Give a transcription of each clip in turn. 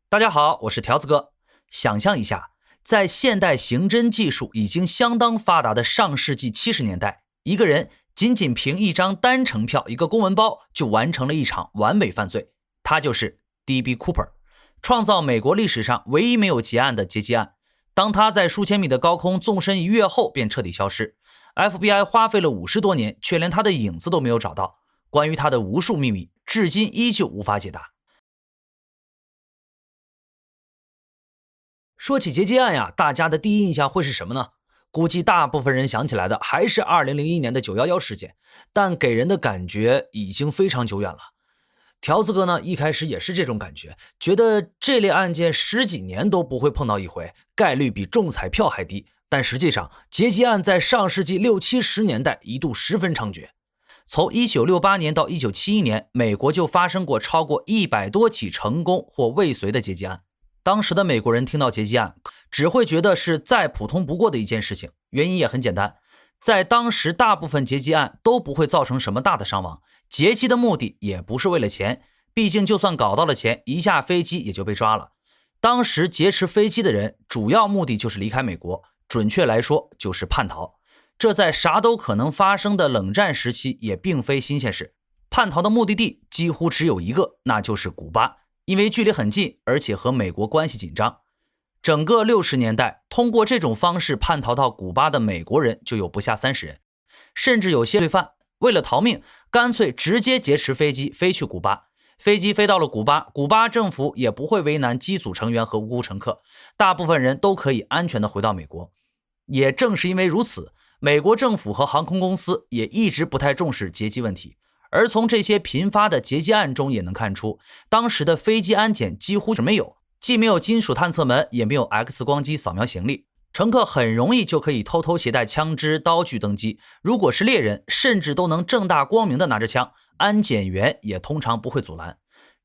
大家好，我是条子哥。想象一下，在现代刑侦技术已经相当发达的上世纪70年代，一个人仅仅凭一张单程票、一个公文包就完成了一场完美犯罪。他就是 D.B. Cooper， 创造美国历史上唯一没有结案的劫机案。当他在数千米的高空纵身一跃后便彻底消失， FBI 花费了50多年，却连他的影子都没有找到。关于他的无数秘密，至今依旧无法解答。说起劫机案呀，大家的第一印象会是什么呢？估计大部分人想起来的还是2001年的911事件，但给人的感觉已经非常久远了。条子哥呢，一开始也是这种感觉，觉得这类案件10几年都不会碰到一回，概率比中彩票还低。但实际上，劫机案在上世纪60、70年代一度十分猖獗。从1968年到1971年，美国就发生过超过100多起成功或未遂的劫机案。当时的美国人听到劫机案，只会觉得是再普通不过的一件事情。原因也很简单，在当时大部分劫机案都不会造成什么大的伤亡，劫机的目的也不是为了钱，毕竟就算搞到了钱，一下飞机也就被抓了。当时劫持飞机的人主要目的就是离开美国，准确来说就是叛逃。这在啥都可能发生的冷战时期也并非新鲜事。叛逃的目的地几乎只有一个，那就是古巴。因为距离很近，而且和美国关系紧张，整个60年代通过这种方式叛逃到古巴的美国人就有不下30人，甚至有些罪犯为了逃命，干脆直接劫持飞机飞去古巴。飞机飞到了古巴，古巴政府也不会为难机组成员和无辜乘客，大部分人都可以安全的回到美国。也正是因为如此，美国政府和航空公司也一直不太重视劫机问题。而从这些频发的劫机案中也能看出，当时的飞机安检几乎是没有，既没有金属探测门，也没有 X 光机扫描行李，乘客很容易就可以偷偷携带枪支、刀具登机。如果是猎人，甚至都能正大光明的拿着枪，安检员也通常不会阻拦。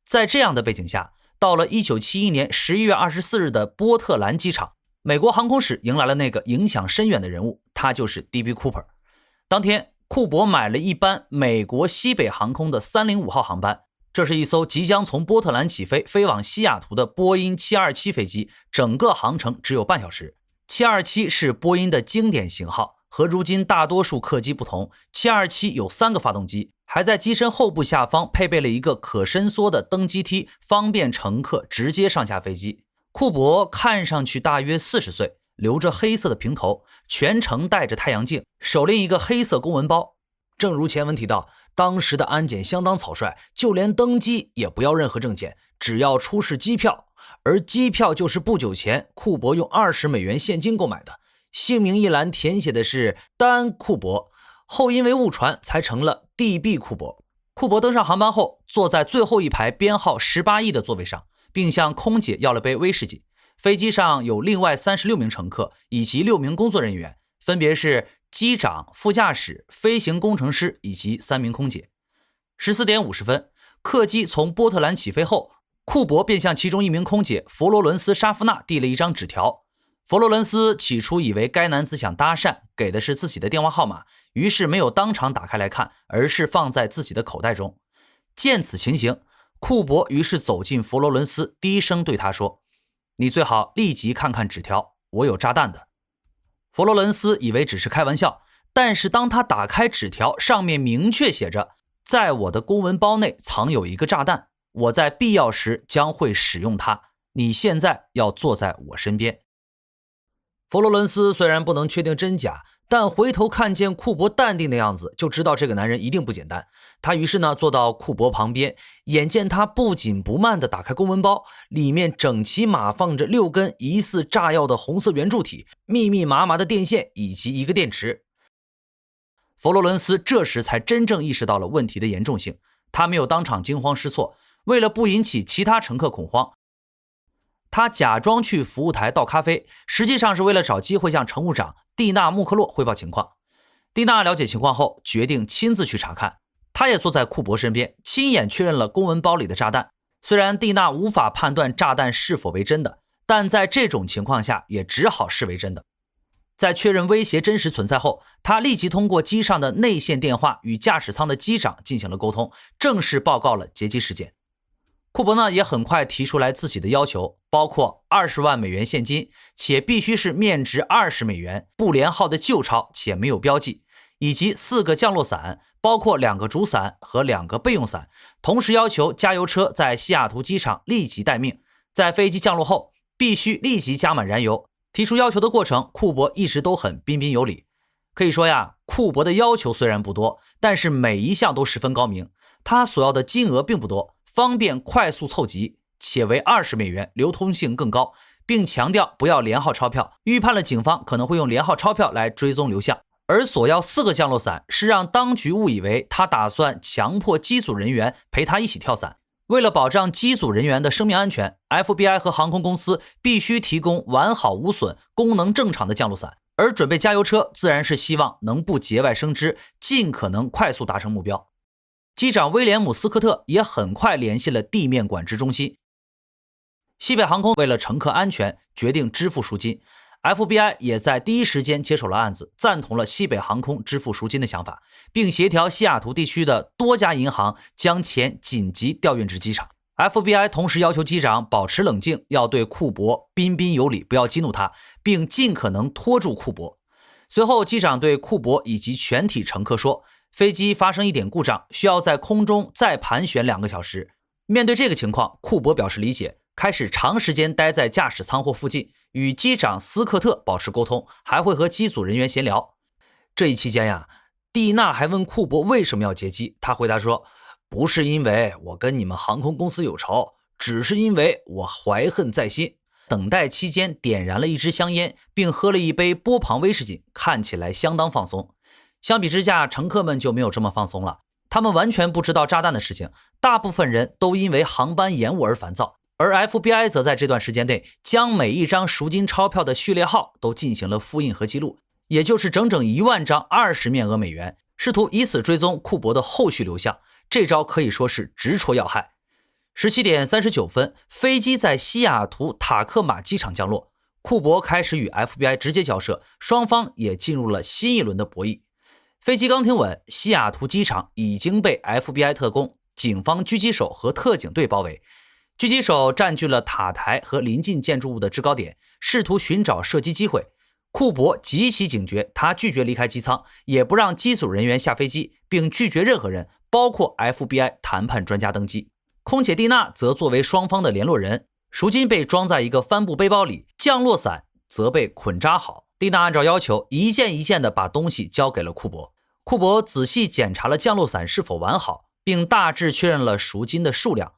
在这样的背景下，到了1971年11月24日的波特兰机场，美国航空史迎来了那个影响深远的人物，他就是 D.B. Cooper。 当天库珀买了一班美国西北航空的305号航班，这是一艘即将从波特兰起飞飞往西雅图的波音727飞机，整个航程只有半小时。727是波音的经典型号，和如今大多数客机不同，727有3个发动机，还在机身后部下方配备了一个可伸缩的登机梯，方便乘客直接上下飞机。库珀看上去大约40岁，留着黑色的平头，全程戴着太阳镜，手拎一个黑色公文包。正如前文提到，当时的安检相当草率，就连登机也不要任何证件，只要出示机票。而机票就是不久前库珀用20美元现金购买的，姓名一栏填写的是丹·库珀，后因为误传才成了 D.B. 库珀。库珀登上航班后，坐在最后一排编号18E的座位上，并向空姐要了杯威士忌。飞机上有另外36名乘客以及6名工作人员，分别是机长、副驾驶、飞行工程师以及3名空姐。14点50分，客机从波特兰起飞后，库珀便向其中一名空姐佛罗伦斯·沙夫纳递了一张纸条。佛罗伦斯起初以为该男子想搭讪，给的是自己的电话号码，于是没有当场打开来看，而是放在自己的口袋中。见此情形，库珀于是走进佛罗伦斯，低声对他说：“你最好立即看看纸条，我有炸弹的。”佛罗伦斯以为只是开玩笑，但是当他打开纸条，上面明确写着：“在我的公文包内藏有一个炸弹，我在必要时将会使用它，你现在要坐在我身边。”佛罗伦斯虽然不能确定真假，但回头看见库珀淡定的样子，就知道这个男人一定不简单。他于是坐到库珀旁边，眼见他不紧不慢地打开公文包，里面整齐码放着6根疑似炸药的红色圆柱体，密密麻麻的电线以及一个电池。佛罗伦斯这时才真正意识到了问题的严重性，他没有当场惊慌失措，为了不引起其他乘客恐慌，他假装去服务台倒咖啡，实际上是为了找机会向乘务长蒂娜·穆克洛汇报情况。蒂娜了解情况后，决定亲自去查看。他也坐在库珀身边，亲眼确认了公文包里的炸弹。虽然蒂娜无法判断炸弹是否为真的，但在这种情况下也只好视为真的。在确认威胁真实存在后，他立即通过机上的内线电话与驾驶舱的机长进行了沟通，正式报告了劫机事件。库珀呢也很快提出来自己的要求，包括20万美元现金，且必须是面值20美元、不连号的旧钞且没有标记，以及4个降落伞，包括2个主伞和2个备用伞，同时要求加油车在西雅图机场立即待命，在飞机降落后必须立即加满燃油。提出要求的过程，库珀一直都很彬彬有礼。可以说呀，库珀的要求虽然不多，但是每一项都十分高明。他所要的金额并不多，方便快速凑集，且为20美元，流通性更高，并强调不要连号钞票，预判了警方可能会用连号钞票来追踪流向。而所要4个降落伞是让当局误以为他打算强迫机组人员陪他一起跳伞。为了保障机组人员的生命安全， FBI 和航空公司必须提供完好无损、功能正常的降落伞，而准备加油车自然是希望能不节外生枝，尽可能快速达成目标。机长威廉姆斯科特也很快联系了地面管制中心。西北航空为了乘客安全，决定支付赎金。FBI 也在第一时间接手了案子，赞同了西北航空支付赎金的想法，并协调西雅图地区的多家银行将钱紧急调运至机场。FBI 同时要求机长保持冷静，要对库珀彬彬有礼，不要激怒他，并尽可能拖住库珀。随后，机长对库珀以及全体乘客说，飞机发生一点故障，需要在空中再盘旋2个小时。面对这个情况，库珀表示理解，开始长时间待在驾驶舱或附近，与机长斯科特保持沟通，还会和机组人员闲聊。这一期间呀，蒂娜还问库珀为什么要劫机，他回答说，不是因为我跟你们航空公司有仇，只是因为我怀恨在心。等待期间点燃了一支香烟，并喝了一杯波旁威士忌，看起来相当放松。相比之下，乘客们就没有这么放松了，他们完全不知道炸弹的事情，大部分人都因为航班延误而烦躁。而 FBI 则在这段时间内将每一张赎金钞票的序列号都进行了复印和记录，也就是整整1万张20面额美元，试图以此追踪库珀的后续流向。这招可以说是直戳要害。17点39分，飞机在西雅图塔克马机场降落，库珀开始与 FBI 直接交涉，双方也进入了新一轮的博弈。飞机刚停稳，西雅图机场已经被 FBI 特工、警方狙击手和特警队包围。狙击手占据了塔台和临近建筑物的制高点，试图寻找射击机会。库珀极其警觉，他拒绝离开机舱，也不让机组人员下飞机，并拒绝任何人，包括 FBI 谈判专家登机。空姐蒂娜则作为双方的联络人，赎金被装在一个帆布背包里，降落伞则被捆扎好。蒂娜按照要求一件一件地把东西交给了库珀。库珀仔细检查了降落伞是否完好，并大致确认了赎金的数量。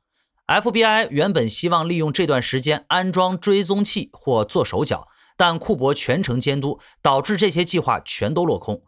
FBI 原本希望利用这段时间安装追踪器或做手脚，但库珀全程监督，导致这些计划全都落空。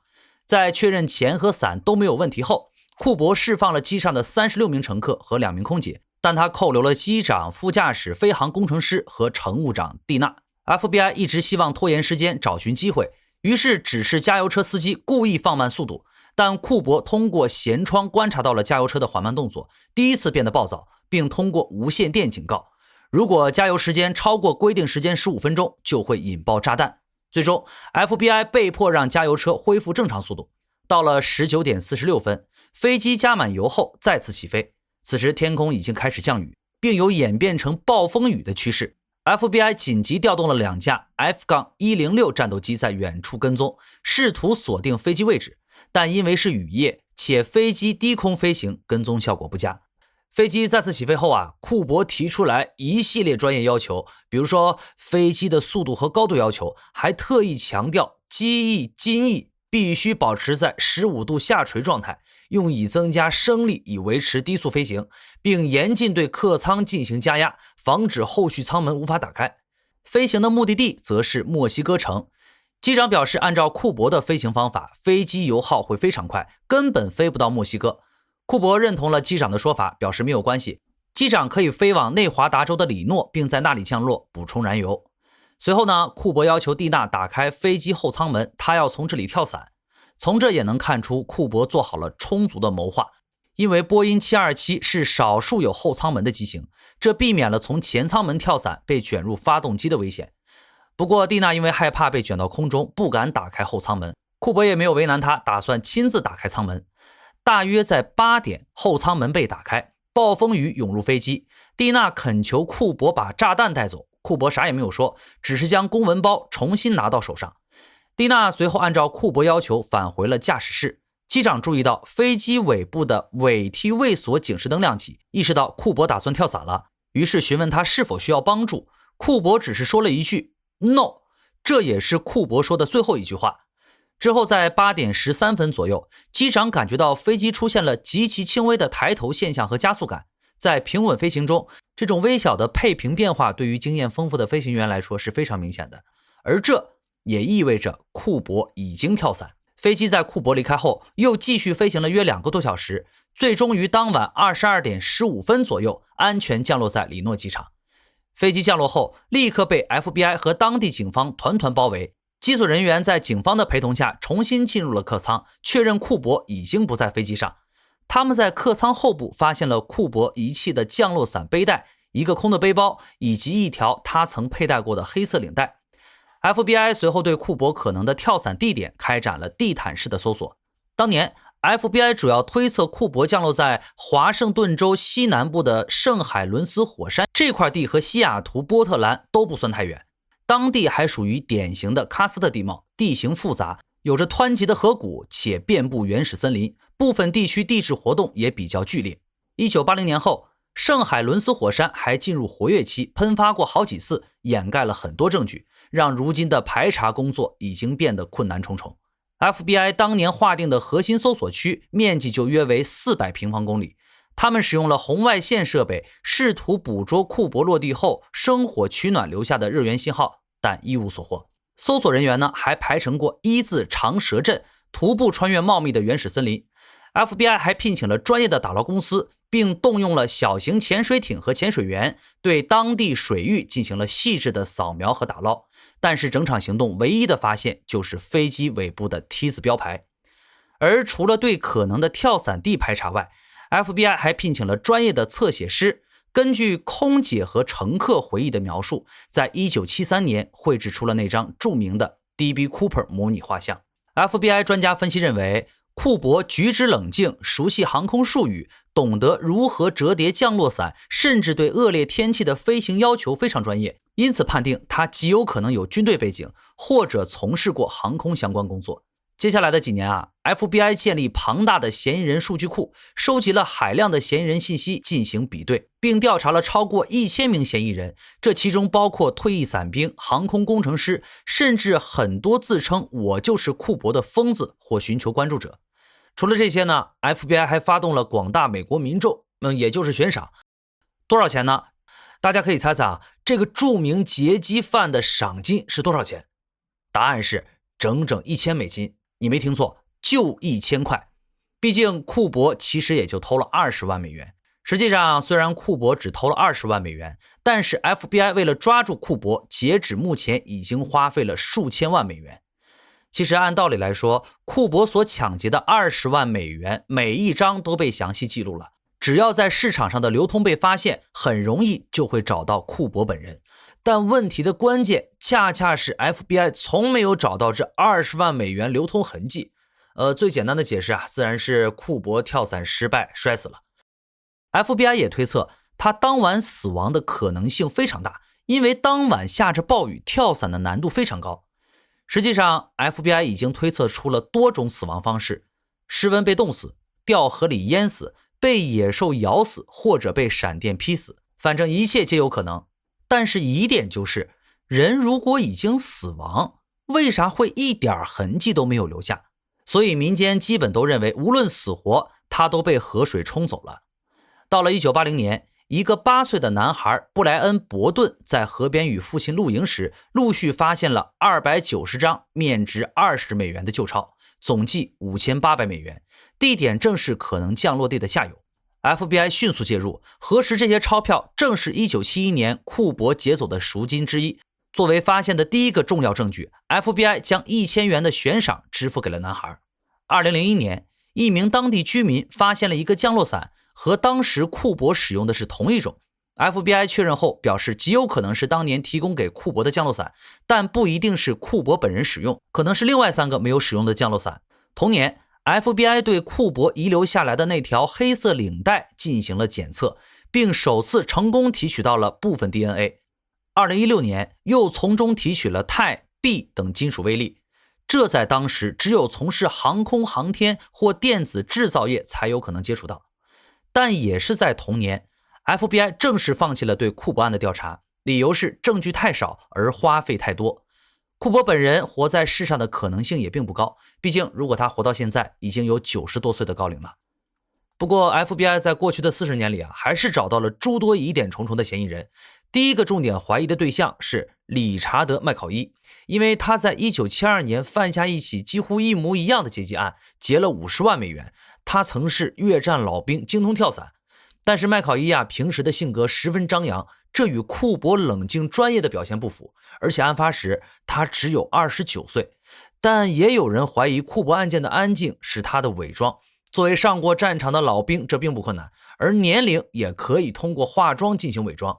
在确认钱和伞都没有问题后，库珀释放了机上的36名乘客和2名空姐，但他扣留了机长、副驾驶、飞行工程师和乘务长蒂娜。FBI 一直希望拖延时间，找寻机会，于是指示加油车司机故意放慢速度，但库珀通过舷窗观察到了加油车的缓慢动作，第一次变得暴躁，并通过无线电警告，如果加油时间超过规定时间15分钟，就会引爆炸弹。最终 FBI 被迫让加油车恢复正常速度。到了19点46分，飞机加满油后再次起飞，此时天空已经开始降雨，并有演变成暴风雨的趋势。FBI 紧急调动了2架 F-106 战斗机在远处跟踪，试图锁定飞机位置，但因为是雨夜且飞机低空飞行，跟踪效果不佳。飞机再次起飞后库珀提出来一系列专业要求，比如说飞机的速度和高度要求，还特意强调机翼、襟翼必须保持在15度下垂状态，用以增加升力以维持低速飞行，并严禁对客舱进行加压，防止后续舱门无法打开。飞行的目的地则是墨西哥城。机长表示，按照库珀的飞行方法，飞机油耗会非常快，根本飞不到墨西哥。库珀认同了机长的说法，表示没有关系，机长可以飞往内华达州的里诺，并在那里降落，补充燃油。随后呢，库珀要求蒂娜打开飞机后舱门，他要从这里跳伞。从这也能看出库珀做好了充足的谋划，因为波音727是少数有后舱门的机型，这避免了从前舱门跳伞被卷入发动机的危险。不过蒂娜因为害怕被卷到空中，不敢打开后舱门，库珀也没有为难他，打算亲自打开舱门。大约在8点，后舱门被打开，暴风雨涌入飞机，蒂娜恳求库珀把炸弹带走，库珀啥也没有说，只是将公文包重新拿到手上。蒂娜随后按照库珀要求返回了驾驶室。机长注意到飞机尾部的尾梯位锁警示灯亮起，意识到库珀打算跳伞了，于是询问他是否需要帮助。库珀只是说了一句 “No”， 这也是库珀说的最后一句话。之后在8点13分左右，机长感觉到飞机出现了极其轻微的抬头现象和加速感。在平稳飞行中，这种微小的配平变化对于经验丰富的飞行员来说是非常明显的，而这也意味着库珀已经跳伞。飞机在库珀离开后又继续飞行了约2个多小时，最终于当晚22点15分左右安全降落在里诺机场。飞机降落后立刻被 FBI 和当地警方团团包围，机组人员在警方的陪同下重新进入了客舱，确认库珀已经不在飞机上。他们在客舱后部发现了库珀遗弃的降落伞背带、一个空的背包以及一条他曾佩戴过的黑色领带。FBI 随后对库珀可能的跳伞地点开展了地毯式的搜索。当年 FBI 主要推测库珀降落在华盛顿州西南部的圣海伦斯火山，这块地和西雅图、波特兰都不算太远，当地还属于典型的喀斯特地貌，地形复杂，有着湍急的河谷，且遍布原始森林，部分地区地质活动也比较剧烈。1980年后，圣海伦斯火山还进入活跃期，喷发过好几次，掩盖了很多证据，让如今的排查工作已经变得困难重重。FBI 当年划定的核心搜索区面积就约为400平方公里，他们使用了红外线设备，试图捕捉库珀落地后生火取暖留下的热源信号，但一无所获。搜索人员呢，还排成过1字长蛇阵，徒步穿越茂密的原始森林。FBI 还聘请了专业的打捞公司，并动用了小型潜水艇和潜水员，对当地水域进行了细致的扫描和打捞。但是整场行动唯一的发现就是飞机尾部的 T 字标牌。而除了对可能的跳伞地排查外， FBI 还聘请了专业的侧写师，根据空姐和乘客回忆的描述，在1973年绘制出了那张著名的 D.B. Cooper 模拟画像。 FBI 专家分析认为，库珀举止冷静，熟悉航空术语，懂得如何折叠降落伞，甚至对恶劣天气的飞行要求非常专业，因此判定他极有可能有军队背景，或者从事过航空相关工作。接下来的几年FBI 建立庞大的嫌疑人数据库，收集了海量的嫌疑人信息进行比对，并调查了超过1000名嫌疑人，这其中包括退役伞兵、航空工程师，甚至很多自称我就是库珀的疯子或寻求关注者。除了这些呢， FBI 还发动了广大美国民众，也就是悬赏。多少钱呢？大家可以猜猜这个著名劫机犯的赏金是多少钱？答案是整整1000美金。你没听错，就1000块。毕竟库珀其实也就偷了20万美元。实际上，虽然库珀只偷了20万美元，但是 FBI 为了抓住库珀，截止目前已经花费了数千万美元。其实按道理来说，库珀所抢劫的20万美元，每一张都被详细记录了，只要在市场上的流通被发现，很容易就会找到库珀本人。但问题的关键恰恰是 FBI 从没有找到这20万美元流通痕迹。最简单的解释自然是库珀跳伞失败摔死了。FBI 也推测他当晚死亡的可能性非常大，因为当晚下着暴雨，跳伞的难度非常高。实际上 FBI 已经推测出了多种死亡方式：失温被冻死、掉河里淹死、被野兽咬死，或者被闪电劈死，反正一切皆有可能。但是疑点就是，人如果已经死亡，为啥会一点痕迹都没有留下？所以民间基本都认为，无论死活，他都被河水冲走了。到了1980年，一个8岁的男孩布莱恩·伯顿在河边与父亲露营时，陆续发现了290张面值20美元的旧钞，总计5800美元，地点正是可能降落地的下游。FBI 迅速介入，核实这些钞票正是1971年库珀劫走的赎金之一。作为发现的第一个重要证据， FBI 将1000元的悬赏支付给了男孩。2001年，一名当地居民发现了一个降落伞，和当时库珀使用的是同一种。FBI 确认后表示，极有可能是当年提供给库珀的降落伞，但不一定是库珀本人使用，可能是另外3个没有使用的降落伞。同年 FBI 对库珀遗留下来的那条黑色领带进行了检测，并首次成功提取到了部分 DNA。2016年又从中提取了钛、铋等金属微粒，这在当时只有从事航空航天或电子制造业才有可能接触到。但也是在同年， FBI 正式放弃了对库珀案的调查，理由是证据太少而花费太多。库珀本人活在世上的可能性也并不高，毕竟如果他活到现在，已经有90多岁的高龄了。不过 FBI 在过去的40年里还是找到了诸多疑点重重的嫌疑人。第一个重点怀疑的对象是理查德·麦考伊，因为他在1972年犯下一起几乎一模一样的劫机案，劫了50万美元。他曾是越战老兵，精通跳伞。但是麦考伊平时的性格十分张扬，这与库珀冷静专业的表现不符，而且案发时他只有29岁。但也有人怀疑库珀案件的安静是他的伪装。作为上过战场的老兵，这并不困难，而年龄也可以通过化妆进行伪装。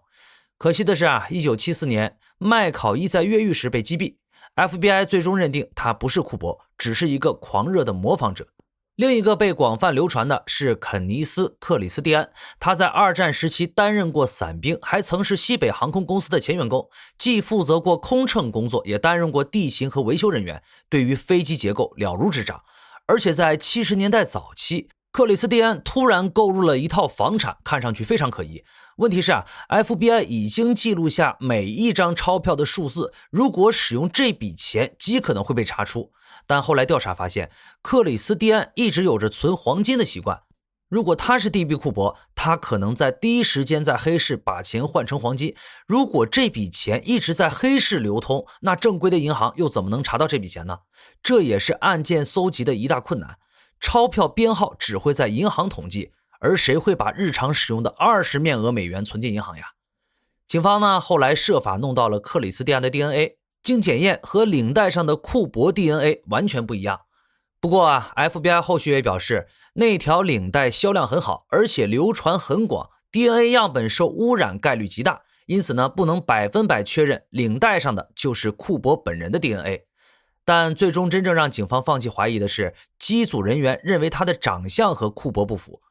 可惜的是1974年麦考伊在越狱时被击毙， FBI 最终认定他不是库珀，只是一个狂热的模仿者。另一个被广泛流传的是肯尼斯·克里斯蒂安，他在二战时期担任过伞兵，还曾是西北航空公司的前员工，既负责过空乘工作，也担任过地勤和维修人员，对于飞机结构了如指掌。而且在70年代早期，克里斯蒂安突然购入了一套房产，看上去非常可疑。问题是FBI 已经记录下每一张钞票的数字，如果使用这笔钱，极可能会被查出。但后来调查发现，克里斯蒂安一直有着存黄金的习惯。如果他是 DB 库珀，他可能在第一时间在黑市把钱换成黄金。如果这笔钱一直在黑市流通，那正规的银行又怎么能查到这笔钱呢？这也是案件搜集的一大困难。钞票编号只会在银行统计，而谁会把日常使用的20面额美元存进银行呀？警方呢，后来设法弄到了克里斯蒂安的 DNA， 经检验和领带上的库珀 DNA 完全不一样。不过FBI 后续也表示，那条领带销量很好，而且流传很广， DNA 样本受污染概率极大，因此呢，不能100%确认领带上的就是库珀本人的 DNA。但最终真正让警方放弃怀疑的是，机组人员认为他的长相和库珀不符。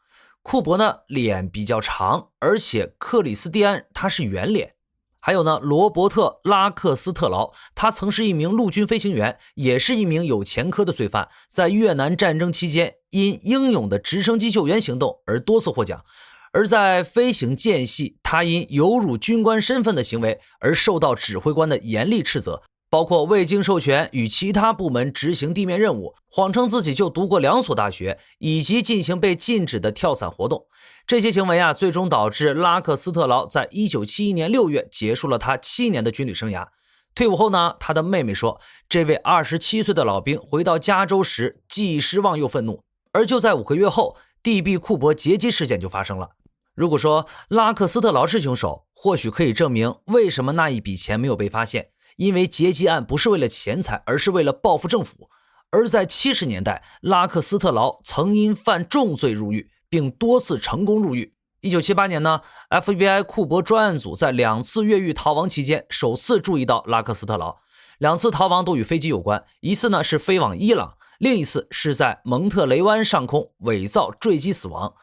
库珀呢，脸比较长，而且克里斯蒂安他是圆脸。还有呢，罗伯特·拉克斯特劳，他曾是一名陆军飞行员，也是一名有前科的罪犯，在越南战争期间因英勇的直升机救援行动而多次获奖。而在飞行间隙，他因有辱军官身份的行为而受到指挥官的严厉斥责，包括未经授权与其他部门执行地面任务，谎称自己就读过2所大学，以及进行被禁止的跳伞活动。这些行为最终导致拉克斯特劳在1971年6月结束了他7年的军旅生涯。退伍后呢，他的妹妹说，这位27岁的老兵回到加州时既失望又愤怒。而就在5个月后， DB 库珀劫机事件就发生了。如果说拉克斯特劳是凶手，或许可以证明为什么那一笔钱没有被发现，因为劫机案不是为了钱财，而是为了报复政府。而在70年代，拉克斯特劳曾因犯重罪入狱，并多次成功入狱。1978年呢， FBI 库珀专案组在2次越狱逃亡期间首次注意到拉克斯特劳。2次逃亡都与飞机有关，一次呢是飞往伊朗，另一次是在蒙特雷湾上空伪造坠机死亡。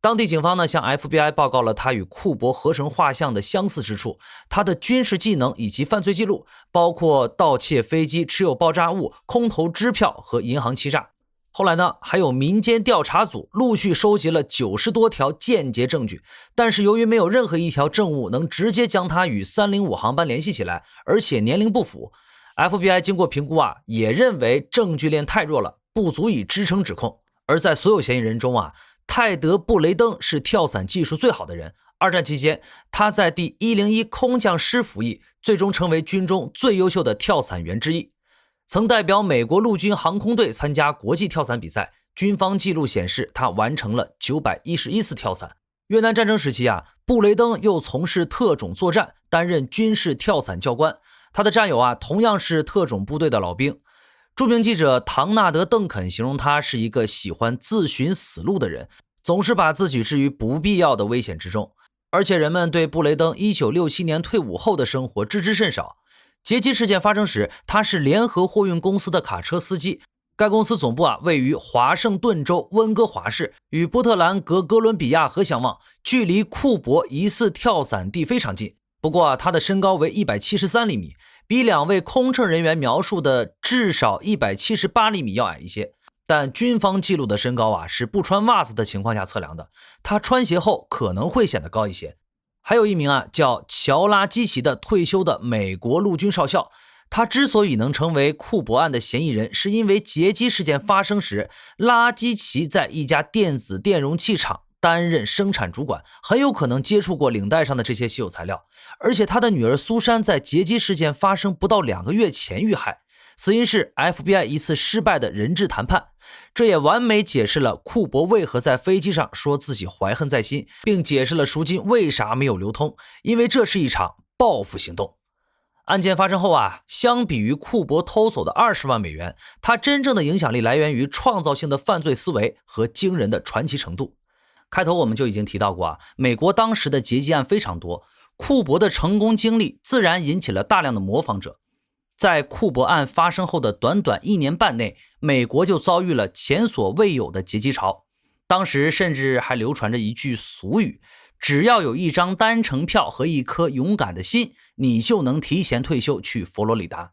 当地警方呢向 FBI 报告了他与库珀合成画像的相似之处，他的军事技能以及犯罪记录，包括盗窃飞机、持有爆炸物、空头支票和银行欺诈。后来呢，还有民间调查组陆续收集了90多条间接证据，但是由于没有任何一条证物能直接将他与305航班联系起来，而且年龄不符， FBI 经过评估也认为证据链太弱了，不足以支撑指控。而在所有嫌疑人中泰德·布雷登是跳伞技术最好的人。二战期间，他在第101空降师服役，最终成为军中最优秀的跳伞员之一。曾代表美国陆军航空队参加国际跳伞比赛，军方记录显示他完成了911次跳伞。越南战争时期布雷登又从事特种作战，担任军事跳伞教官。他的战友同样是特种部队的老兵。著名记者唐纳德·邓肯形容他是一个喜欢自寻死路的人，总是把自己置于不必要的危险之中。而且人们对布雷登1967年退伍后的生活知之甚少。劫机事件发生时，他是联合货运公司的卡车司机，该公司总部位于华盛顿州温哥华市，与波特兰隔哥伦比亚河相望，距离库珀疑似跳伞地非常近。不过他的身高为173厘米，比2位空乘人员描述的至少178厘米要矮一些。但军方记录的身高是不穿袜子的情况下测量的，他穿鞋后可能会显得高一些。还有一名叫乔拉基奇的退休的美国陆军少校，他之所以能成为库珀案的嫌疑人，是因为劫机事件发生时，拉基奇在一家电子电容器厂担任生产主管，很有可能接触过领带上的这些稀有材料。而且他的女儿苏珊在劫机事件发生不到2个月前遇害，死因是 FBI 一次失败的人质谈判。这也完美解释了库珀为何在飞机上说自己怀恨在心，并解释了赎金为啥没有流通，因为这是一场报复行动。案件发生后相比于库珀偷走的20万美元，他真正的影响力来源于创造性的犯罪思维和惊人的传奇程度。开头我们就已经提到过美国当时的劫机案非常多，库珀的成功经历自然引起了大量的模仿者。在库珀案发生后的短短1年半内，美国就遭遇了前所未有的劫机潮。当时甚至还流传着一句俗语，只要有一张单程票和一颗勇敢的心，你就能提前退休去佛罗里达。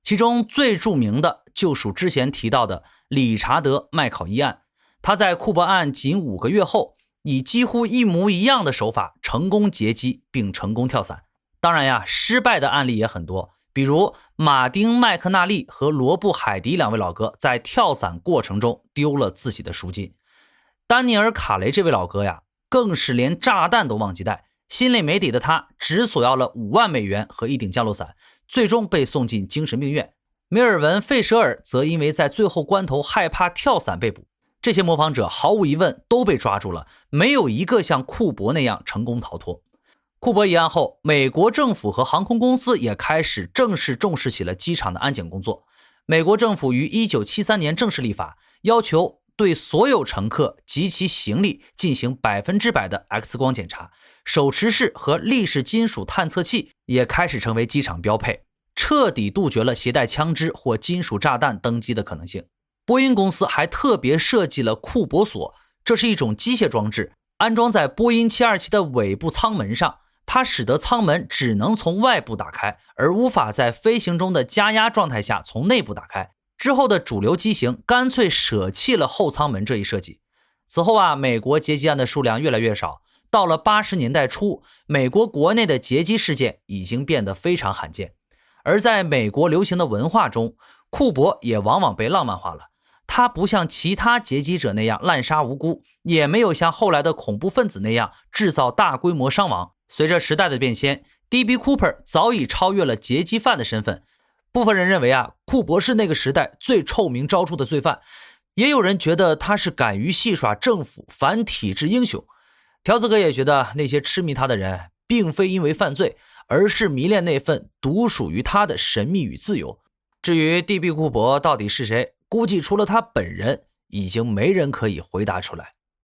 其中最著名的就属之前提到的理查德·麦考伊案，他在库珀案仅5个月后，以几乎一模一样的手法成功劫机并成功跳伞。当然失败的案例也很多，比如马丁·麦克纳利和罗布·海迪2位老哥在跳伞过程中丢了自己的赎金。丹尼尔·卡雷这位老哥更是连炸弹都忘记带，心里没底的他只索要了5万美元和一顶降落伞，最终被送进精神病院。梅尔文·费舍尔则因为在最后关头害怕跳伞被捕。这些模仿者毫无疑问都被抓住了，没有一个像库珀那样成功逃脱。库珀一案后，美国政府和航空公司也开始正式重视起了机场的安检工作。美国政府于1973年正式立法，要求对所有乘客及其行李进行100%的 X 光检查，手持式和立式金属探测器也开始成为机场标配，彻底杜绝了携带枪支或金属炸弹登机的可能性。波音公司还特别设计了库珀锁，这是一种机械装置，安装在波音727的尾部舱门上，它使得舱门只能从外部打开，而无法在飞行中的加压状态下从内部打开。之后的主流机型干脆舍弃了后舱门这一设计。此后美国劫机案的数量越来越少，到了80年代初，美国国内的劫机事件已经变得非常罕见。而在美国流行的文化中，库珀也往往被浪漫化了。他不像其他劫机者那样滥杀无辜，也没有像后来的恐怖分子那样制造大规模伤亡。随着时代的变迁， DB Cooper 早已超越了劫机犯的身份。部分人认为库珀是那个时代最臭名昭著的罪犯，也有人觉得他是敢于戏耍政府反体制英雄。条子哥也觉得那些痴迷他的人并非因为犯罪，而是迷恋那份独属于他的神秘与自由。至于 DB 库珀到底是谁，估计除了他本人，已经没人可以回答出来。